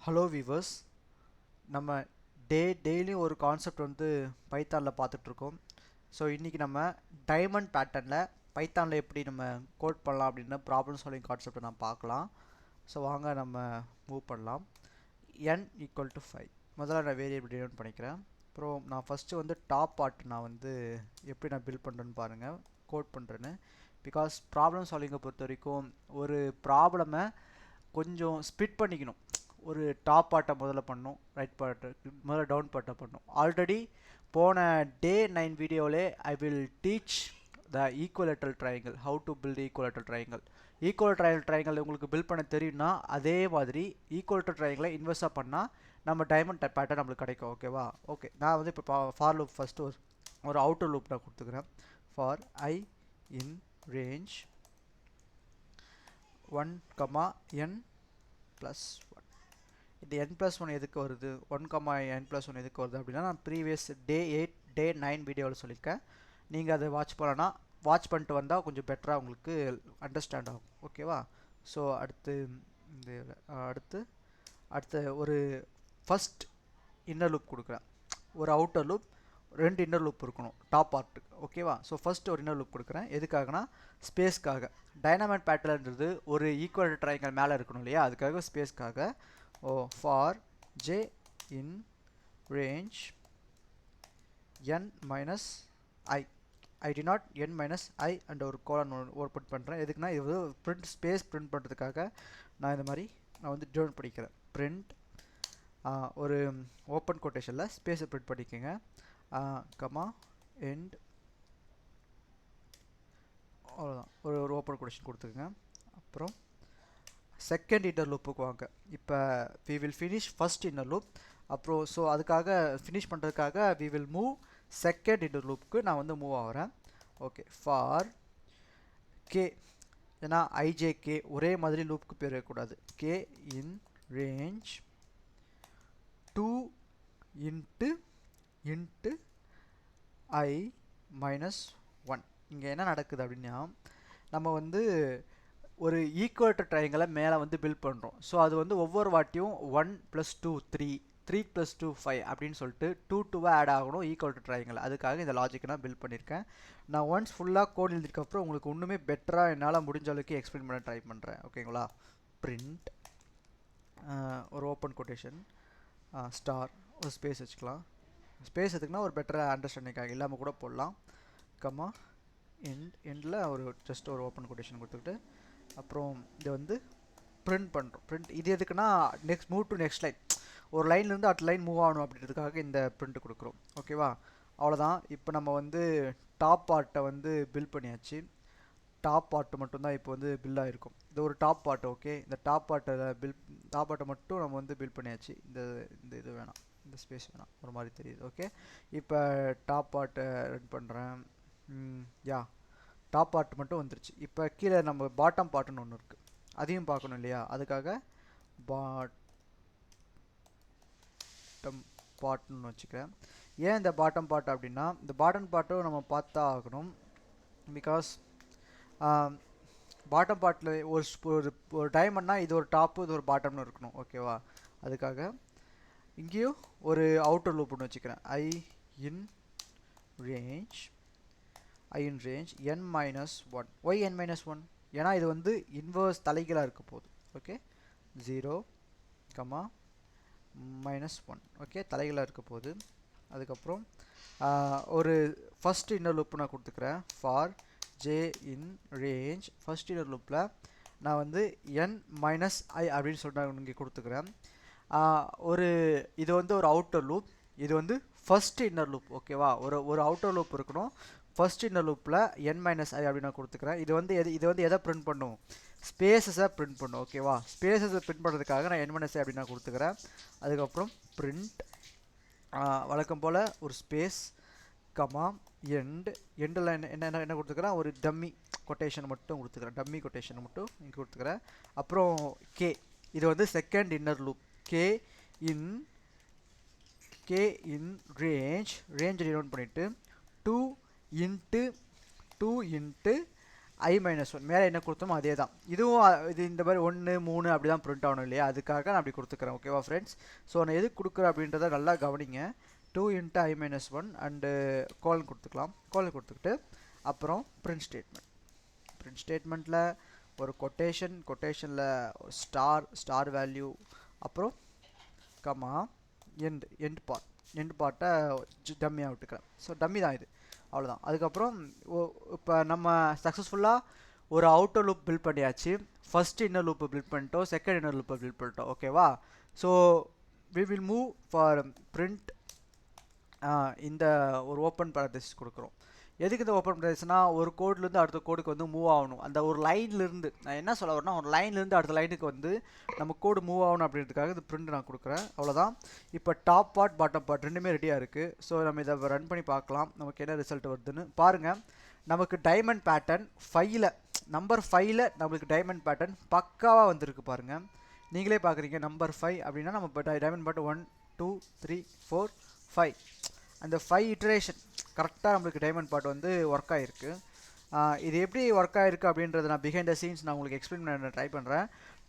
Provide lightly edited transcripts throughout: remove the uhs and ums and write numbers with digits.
Hello viewers, நம்ம டெய்லியும் ஒரு கான்செப்ட் வந்து பைத்தானில் பார்த்துட்ருக்கோம். ஸோ இன்றைக்கி நம்ம டைமண்ட் பேட்டர்னில் பைத்தானில் எப்படி நம்ம கோட் பண்ணலாம் அப்படின்னு ப்ராப்ளம் சால்விங் கான்செப்டை நான் பார்க்கலாம். ஸோ வாங்க நம்ம மூவ் பண்ணலாம். n ஈக்குவல் டு 5 முதல்ல நான் வேரியபிள் டினோட் பண்ணிக்கிறேன். அப்புறம் நான் ஃபஸ்ட்டு வந்து டாப் பார்ட் நான் வந்து எப்படி நான் பில்ட் பண்ணுறேன்னு பாருங்கள், கோட் பண்ணுறேன்னு. பிகாஸ் ப்ராப்ளம் சால்விங்கை பொறுத்த வரைக்கும் ஒரு ப்ராப்ளமை கொஞ்சம் ஸ்ப்ளிட் பண்ணிக்கணும். ஒரு டாப் பார்ட்டை முதல்ல பண்ணணும், ரைட் பார்ட்டை முதல்ல டவுன் பார்ட்டை பண்ணணும். ஆல்ரெடி போன டே 9 வீடியோவிலே I will teach the equilateral triangle, how to build equilateral triangle. Equilateral triangle உங்களுக்கு பில்ட் பண்ண தெரியும்னா அதே மாதிரி ஈக்குவலேட்டரல் ட்ரையாங்கிளை இன்வெஸ்டாக பண்ணால் நம்ம டைமண்ட் பேட்டர்ன் நம்மளுக்கு கிடைக்கும். ஓகேவா? ஓகே, நான் வந்து இப்போ ஃபார் லூப் ஃபஸ்ட்டு ஒரு அவுட்டர் லூப் நான் கொடுத்துக்கிறேன். For I in range 1, n +1. இது n+1 எதுக்கு வருது, 1, n+1 எதுக்கு வருது அப்படின்னா, நான் ப்ரீவியஸ் டே 8 டே 9 வீடியோவில் சொல்லியிருக்கேன். நீங்கள் அதை வாட்ச் பண்ணனா வாட்ச் பண்ணிட்டு வந்தால் கொஞ்சம் பெட்டராக உங்களுக்கு அண்டர்ஸ்டாண்ட் ஆகும். ஓகேவா? ஸோ அடுத்து ஒரு ஃபஸ்ட் இன்னர் லூப் கொடுக்குறேன், ஒரு அவுட்டர் லூப், 2 இன்னர் லூப் இருக்கணும் டாப் பார்ட்டுக்கு. ஓகேவா? ஸோ ஃபஸ்ட் ஒரு இன்னர் லூப் கொடுக்குறேன். எதுக்காகனா ஸ்பேஸ்க்காக. டைனமைட் பேட்டர்ன்றது ஒரு ஈக்குவல் ட்ரையாங்கிள் மேலே இருக்கணும் இல்லையா, அதுக்காக ஸ்பேஸ்க்காக. For j in range n minus I did not n minus I and ஒரு கோலன் ஓப்பன் பண்ணுறேன். எதுக்குன்னா இது பிரிண்ட் ஸ்பேஸ் பிரிண்ட் பண்ணுறதுக்காக நான் இந்த மாதிரி நான் வந்து டினோட் பண்ணிக்கிறேன். பிரிண்ட் ஒரு ஓப்பன் கோட்டேஷனில் ஸ்பேஸை பிரிண்ட் பண்ணிக்கோங்க, கமா எண்ட், அவ்வளோதான். ஒரு ஓப்பன் கோட்டேஷன் கொடுத்துக்குங்க. அப்புறம் செகண்ட் இன்னர் லூப்புக்கு வாங்க. இப்போ we will finish first inner loop. அப்புறம் ஸோ அதுக்காக ஃபினிஷ் பண்ணுறதுக்காக we will move second inner லூப்புக்கு நான் வந்து மூவ் ஆகிறேன். ஓகே, ஃபார் கே, ஏன்னா ஐஜேகே ஒரே மாதிரி லூப்புக்கு பேர் இருக்கக்கூடாது. K in range 2 into I -1. இங்கே என்ன நடக்குது அப்படின்னா, நம்ம வந்து ஒரு ஈக்குவலேட்டர் ட்ரையாங்கிளை மேலே வந்து பில்ட் பண்ணுறோம். ஸோ அது வந்து ஒவ்வொரு வாட்டியும் 1 + 2 3, 3 + 2 5 அப்படின்னு சொல்லிட்டு 2 ஆட் ஆகணும் ஈக்குவலேட்டர் ட்ரையாங்கிள். அதுக்காக இந்த லாஜிக்கை நான் பில்ட் பண்ணியிருக்கேன். நான் ஒன்ஸ் ஃபுல்லாக கோட் எழுதிருக்கப்புறம் உங்களுக்கு ஒன்றுமே பெட்டராக என்னால் முடிஞ்ச அளவுக்கு எக்ஸ்பிளைன் பண்ண ட்ரை பண்ணுறேன். ஓகேங்களா? பிரிண்ட் ஒரு ஓப்பன் கொட்டேஷன் ஸ்டார், ஒரு ஸ்பேஸ் வச்சுக்கலாம். ஸ்பேஸ் எதுக்குன்னா ஒரு பெட்டராக அண்டர்ஸ்டாண்டிங்காக இல்லாமல் கூட போடலாம். கம்மா எண்டில் ஒரு ஜஸ்ட் ஒரு ஓப்பன் கொட்டேஷன் கொடுத்துக்கிட்டு அப்புறம் இதை வந்து பிரிண்ட் பண்ணுறோம். பிரிண்ட் இது எதுக்குன்னா மூவ் டு நெக்ஸ்ட் லைன், ஒரு லைன்லேருந்து அடுத்த லைன் மூவ் ஆகணும் அப்படின்றதுக்காக இந்த பிரிண்ட் கொடுக்குறோம். ஓகேவா? அவ்வளோதான். இப்போ நம்ம வந்து டாப் பார்ட்டை வந்து பில்ட் பண்ணியாச்சு. டாப் பார்ட்டு மட்டும்தான் இப்போ வந்து பில் ஆகிருக்கும். இது ஒரு டாப் பார்ட். ஓகே, இந்த டாப் பார்ட்டை மட்டும் நம்ம வந்து பில்ட் பண்ணியாச்சு. இந்த இது வேணாம், இந்த ஸ்பேஸ் வேணாம், ஒரு மாதிரி தெரியுது. ஓகே, இப்போ டாப் பார்ட்டை ரன் பண்ணுறேன். யா, டாப் பார்ட் மட்டும் வந்துருச்சு. இப்போ கீழே நம்ம பாட்டம் பார்ட்டுன்னு ஒன்று இருக்குது, அதையும் பார்க்கணும் இல்லையா, அதுக்காக பாட்டம் பார்ட்னு வச்சுக்கிறேன். ஏன் இந்த பாட்டம் பார்ட் அப்படின்னா, இந்த பாட்டம் பார்ட்டும் நம்ம பார்த்தா ஆகணும். பிகாஸ் பாட்டம் பார்ட்டில் ஒரு டைமண்ட்னா இது ஒரு டாப்பு, இது ஒரு பாட்டம்னு இருக்கணும். ஓகேவா? அதுக்காக இங்கேயும் ஒரு அவுட்டர் லூப் ஒன்று வச்சுக்கிறேன். I in range n -1. Why n -1? ஏன்னா இது வந்து இன்வர்ஸ் தலைகீழாக இருக்க போகுது. ஓகே, 0, -1. ஓகே, தலைகீழாக இருக்க போகுது. அதுக்கப்புறம் ஒரு ஃபஸ்ட் இன்னர் லூப் நான் கொடுத்துக்கிறேன். For j in range first inner லூப்பில் நான் வந்து n -I அப்படின்னு சொல்லிட்டு நான் இங்கே கொடுத்துக்கிறேன். இது வந்து ஒரு அவுட்டர் லூப், இது வந்து ஃபஸ்ட் இன்னர் லூப். ஓகேவா? ஒரு அவுட்டர் லூப் இருக்கணும். ஃபர்ஸ்ட் இன்னர் லூப்பில் n -I அப்படின்னு நான் கொடுத்துக்கிறேன். இது வந்து எதை பிரிண்ட் பண்ணும், ஸ்பேஸஸை பிரிண்ட் பண்ணும். ஓகேவா? ஸ்பேஸஸை பிரிண்ட் பண்ணுறதுக்காக நான் n -I அப்படின்னு நான் கொடுத்துக்கிறேன். அதுக்கப்புறம் பிரிண்ட் வழக்கம் போல் ஒரு ஸ்பேஸ், கமா எண்டில் என்ன கொடுத்துக்கிறேன், ஒரு டம்மி கொட்டேஷன் மட்டும் கொடுத்துக்கிறேன். டம்மி கொட்டேஷன் மட்டும் இங்கே கொடுத்துக்கிறேன். அப்புறம் கே, இது வந்து second inner loop. K in range denote பண்ணிவிட்டு 2 இன்ட்டு i-1 மேலே என்ன கொடுத்தோமோ அதே தான் இதுவும் இது இந்த மாதிரி 1 3 அப்படி தான் பிரிண்ட் ஆகணும் இல்லையா, அதுக்காக நான் அப்படி கொடுத்துக்கிறேன். ஓகேவா ஃப்ரெண்ட்ஸ்? ஸோ நான் எது கொடுக்குறேன் அப்படின்றத நல்லா கவனிங்க. 2 × i-1 அண்டு கோலன் கொடுத்துக்கலாம். கோலன் கொடுத்துக்கிட்டு அப்புறம் பிரிண்ட் ஸ்டேட்மெண்ட்டில் ஒரு கொட்டேஷனில் ஸ்டார் வேல்யூ அப்புறம் கமா எண்ட் பார்ட்டை டம்மியாக விட்டுக்கிறேன். ஸோ டம்மி தான் இது, அவ்வளோதான். அதுக்கப்புறம் இப்போ நம்ம சக்ஸஸ்ஃபுல்லாக ஒரு அவுட்டர் லூப் பில்ட் பண்ணியாச்சு. ஃபஸ்ட் இன்னர் லூப்பை பில்ட் பண்ணிட்டோம், செகண்ட் இன்னர் லூப்பை பில்ட் பண்ணிட்டோம். ஓகேவா? So we will move for print. இந்த ஒரு ஓப்பன் பேரண்டிஸ் கொடுக்குறோம். எதுக்கு இந்த ஓப்பன் பேரண்டிஸ்னா, ஒரு கோட்லேருந்து அடுத்த கோடுக்கு வந்து மூவ் ஆகணும். அந்த ஒரு லைன்லேருந்து நான் என்ன சொல்ல வரேன்னா, ஒரு லைன்லேருந்து அடுத்த லைனுக்கு வந்து நம்ம கோடு மூவ் ஆகணும் அப்படின்றதுக்காக இந்த பிரிண்ட் நான் கொடுக்குறேன். அவ்வளோதான். இப்போ டாப் பார்ட் பாட்டம் பார்ட் ரெண்டுமே ரெடியாக இருக்குது. ஸோ நம்ம இதை ரன் பண்ணி பார்க்கலாம் நமக்கு என்ன ரிசல்ட் வருதுன்னு. பாருங்கள், நமக்கு டைமண்ட் பேட்டர்ன் 5ல் நம்பர் 5ல் நம்மளுக்கு டைமண்ட் பேட்டர்ன் பக்காவாக வந்திருக்கு. பாருங்கள், நீங்களே பார்க்குறீங்க. நம்பர் 5 அப்படின்னா நம்ம இப்போ டைமண்ட் பேட்டர்ன் 1 2 3 4 5 அந்த 5 இட்ரேஷன் கரெக்டாக நம்மளுக்கு டைமண்ட் பார்ட் வந்து ஒர்க் ஆகிருக்கு. இது எப்படி ஒர்க் ஆகிருக்கு அப்படின்றது நான் பிஹைண்ட் த சீன்ஸ் நான் உங்களுக்கு எக்ஸ்பிளைன் பண்ண ட்ரை பண்ணுறேன்.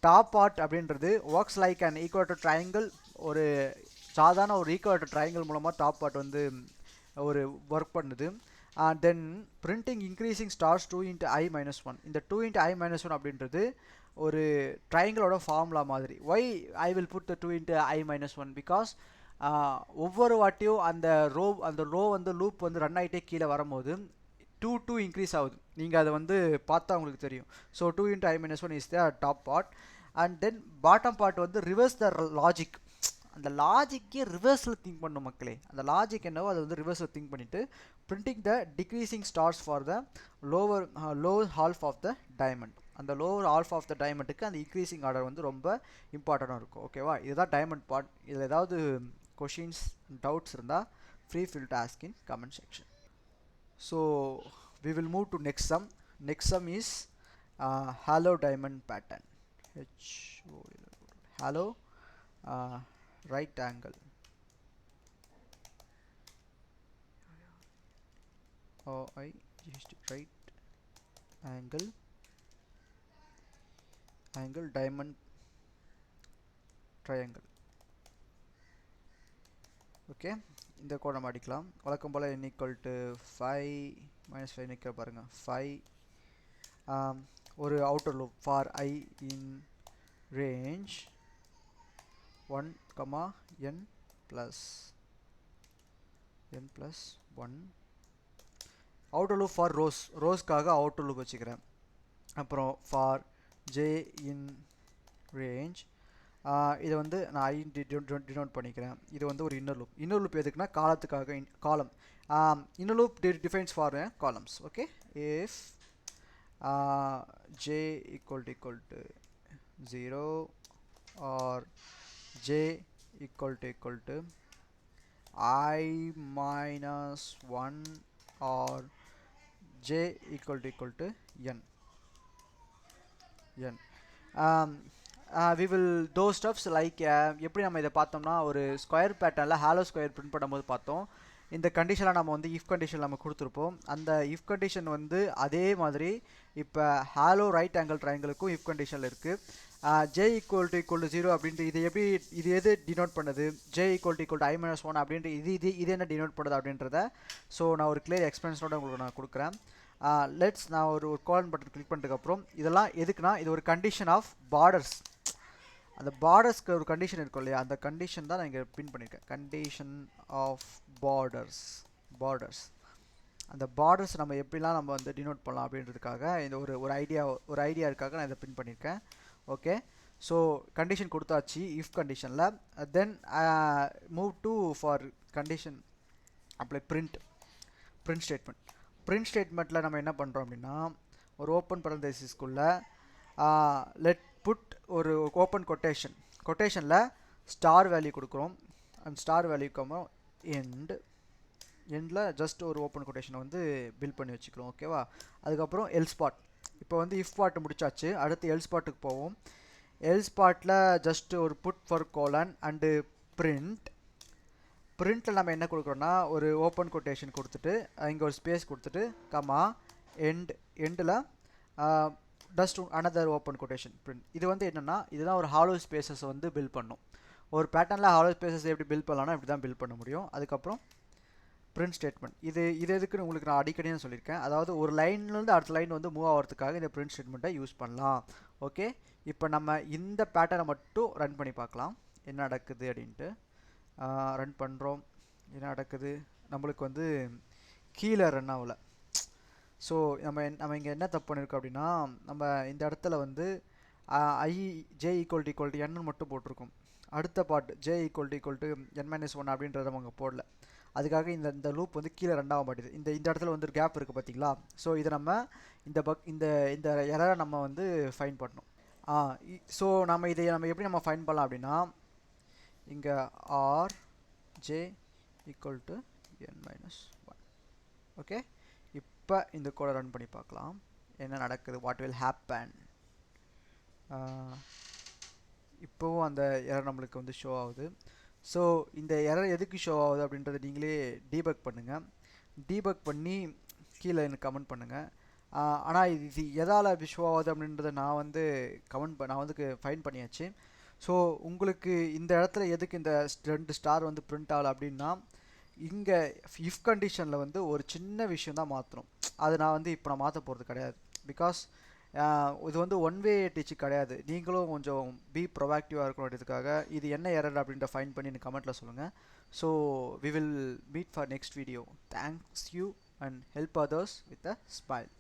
டாப் பார்ட் அப்படின்றது works like and equator triangle. ஒரு சாதாரண ஒரு ஈக்குவேட்டர் ட்ரையாங்கிள் மூலமாக டாப் பார்ட் வந்து ஒரு ஒர்க் பண்ணுது. Then printing increasing stars 2 × i-1. இந்த 2 × i-1 அப்படின்றது ஒரு ட்ரையாங்கிளோட ஃபார்முலா மாதிரி. Why I will put the 2 × i-1 because ஒவ்வொரு வாட்டியும் அந்த ரோ வந்து லூப் வந்து ரன் ஆகிட்டே கீழே வரும்போது 2 இன்க்ரீஸ் ஆகுது. நீங்கள் அதை வந்து பார்த்தா உங்களுக்கு தெரியும். So 2 × i-1 is the top part. And then bottom part வந்து ரிவர்ஸ் த லாஜிக். அந்த லாஜிக்கே ரிவர்ஸில் திங்க் பண்ணும் மக்களே. அந்த லாஜிக் என்னவோ அதை வந்து ரிவர்ஸில் திங்க் பண்ணிவிட்டு printing the decreasing stars for the lower half of the diamond. அந்த லோவர் ஹால்ஃப் ஆஃப் த டைமண்டுக்கு அந்த இன்க்ரீசிங் ஆர்டர் வந்து ரொம்ப இம்பார்ட்டண்ட்டாக இருக்கும். ஓகேவா? இதுதான் டைமண்ட் பார்ட். இதில் ஏதாவது questions doubts இருந்தா free feel to ask in comment section. So we will move to next sum is hollow diamond pattern. Hollow right angle right angle diamond triangle. Okay, இந்த கோடை நம்ம அடிக்கலாம். வழக்கம் போல் n = 5 -5 நிற்கிற பாருங்கள். 5 ஒரு outer loop for i in range 1, n + 1. Outer loop for ரோஸ்க்காக outer loop வச்சுக்கிறேன். அப்புறம் ஃபார் j இன் ரேஞ்ச் இதை வந்து நான் ஐ டினோட் பண்ணிக்கிறேன். இது வந்து ஒரு இன்னர் லூப் எதுக்குன்னா காலத்துக்காக. காலம் inner loop defines for columns. Okay, if j = 0 or j = i-1 or j = n. we will those stuffs like எப்படி நம்ம இதை பார்த்தோம்னா ஒரு ஸ்கொயர் பேட்டர்னில் ஹாலோ ஸ்கொயர் பிரிண்ட் பண்ணும்போது பார்த்தோம். இந்த கண்டிஷனில் நம்ம வந்து இஃப் கண்டிஷன் நம்ம கொடுத்துருப்போம். அந்த இஃப் கண்டிஷன் வந்து அதே மாதிரி இப்போ ஹாலோ ரைட் ஆங்கிள் ட்ரையாங்கிளுக்கும் இஃப் கண்டிஷனில் இருக்குது. j = 0 அப்படின்ட்டு இது எது டினோட் பண்ணுது? j = i-1 அப்படின்ட்டு இது என்ன டினோட் பண்ணுது அப்படின்றத ஸோ நான் ஒரு கிளியர் எக்ஸ்பிளனேஷனோட உங்களுக்கு நான் கொடுக்குறேன். நான் ஒரு கோலன் பட்டன் கிளிக் பண்ணுறதுக்கப்புறம் இதெல்லாம் எதுக்குன்னா இது ஒரு கண்டிஷன் ஆஃப் பார்டர்ஸ். அந்த பார்டர்ஸ்க்கு ஒரு கண்டிஷன் இருக்கும் இல்லையா, அந்த கண்டிஷன் தான் நான் இங்கே பின் பண்ணியிருக்கேன். Condition of borders. அந்த பார்டர்ஸ் நம்ம எப்படிலாம் நம்ம வந்து டினோட் பண்ணலாம் அப்படின்றதுக்காக இந்த ஒரு ஐடியாவுக்காக நான் இதை பின் பண்ணியிருக்கேன். ஓகே, ஸோ கண்டிஷன் கொடுத்தாச்சு இஃப் கண்டிஷனில். Then move to for condition apply print statement. Print ஸ்டேட்மெண்ட்டில் நம்ம என்ன பண்ணுறோம் அப்படின்னா ஒரு ஓப்பன் பரந்தேசிஸ்குள்ளே லெட் புட் ஒரு ஓப்பன் கொட்டேஷனில் ஸ்டார் வேல்யூ கொடுக்குறோம். அந்த ஸ்டார் வேல்யூக்கு அப்புறம் எண்டில் ஜஸ்ட் ஒரு ஓப்பன் கொட்டேஷனை வந்து பில்ட் பண்ணி வச்சுக்கிறோம். ஓகேவா? அதுக்கப்புறம் எல்ஸ் பார்ட். இப்போ வந்து இஃப் பார்ட் முடிச்சாச்சு, அடுத்து எல்ஸ் பார்ட்டுக்கு போவோம். எல்ஸ் பார்ட்டில் ஜஸ்ட் ஒரு புட் ஃபார் கோலன் அண்டு பிரிண்ட்டில் நம்ம என்ன கொடுக்குறோன்னா ஒரு ஓப்பன் கொட்டேஷன் கொடுத்துட்டு இங்கே ஒரு ஸ்பேஸ் கொடுத்துட்டு கமா எண்டில் dust another open quotation print. இது வந்து என்னென்னா இதுதான் ஒரு ஹாலோ ஸ்பேசஸை வந்து பில்ட் பண்ணும். ஒரு பேட்டர்னில் ஹாலோ ஸ்பேசஸ் எப்படி பில்ட் பண்ணலாம்னா இப்படி தான் பில்ட் பண்ண முடியும். அதுக்கப்புறம் பிரிண்ட் ஸ்டேட்மெண்ட், இது எதுக்குன்னு உங்களுக்கு நான் அடிக்கடி சொல்லியிருக்கேன். அதாவது ஒரு லைன்லேருந்து அடுத்த லைன் வந்து மூவ் ஆகிறதுக்காக இந்த பிரிண்ட் ஸ்டேட்மெண்ட்டை யூஸ் பண்ணலாம். ஓகே, இப்போ நம்ம இந்த பேட்டர்னை மட்டும் ரன் பண்ணி பார்க்கலாம் என்ன நடக்குது அப்படின்ட்டு. ரன் பண்ணுறோம், என்ன நடக்குது, நம்மளுக்கு வந்து கீழே ரன் ஆகலை. ஸோ நம்ம இங்கே என்ன தப்பு பண்ணியிருக்கோம் அப்படின்னா நம்ம இந்த இடத்துல வந்து I J equal to n மட்டும் போட்டிருக்கோம். அடுத்த part J equal to n-1 அப்படின்றத நம்ம அங்கே போடல. அதுக்காக இந்த லூப் வந்து கீழே ரன் ஆக மாட்டேது. இந்த இடத்துல வந்து ஒரு கேப் இருக்குது பார்த்தீங்களா. ஸோ இதை நம்ம இந்த எரரை நம்ம வந்து ஃபைன் பண்ணணும். ஸோ இதை எப்படி நம்ம ஃபைன் பண்ணலாம் அப்படின்னா இங்கே R J equal to n-1. Okay, இப்போ இந்த கோடை ரன் பண்ணி பார்க்கலாம் என்ன நடக்குது, வாட் வில் ஹேப்பன். இப்போவும் அந்த எரர் நம்மளுக்கு வந்து ஷோ ஆகுது. ஸோ இந்த எரர் எதுக்கு ஷோ ஆகுது அப்படின்றத நீங்களே டீபக் பண்ணுங்கள். டீபக் பண்ணி கீழே எனக்கு கமெண்ட் பண்ணுங்கள். ஆனால் இது எதால் ஷோ ஆகுது அப்படின்றத நான் வந்து நான் வந்து ஃபைன் பண்ணியாச்சு. ஸோ உங்களுக்கு இந்த இடத்துல எதுக்கு இந்த 2 ஸ்டார் வந்து பிரிண்ட் ஆகலை அப்படின்னா இங்கே இஃப் கண்டிஷனில் வந்து ஒரு சின்ன விஷயம் தான் மாற்றணும். அது நான் வந்து இப்போ நான் மாற்ற போகிறது கிடையாது. பிகாஸ் இது வந்து ஒன் வே டீச்சிங் கிடையாது. நீங்களும் கொஞ்சம் ப்ரொஆக்டிவாக இருக்கணுன்றதுக்காக இது என்ன எரர் அப்படின்ற ஃபைன் பண்ணி எனக்கு கமெண்ட்டில் சொல்லுங்கள். So we will meet for next video. Thanks you and help others with a smile.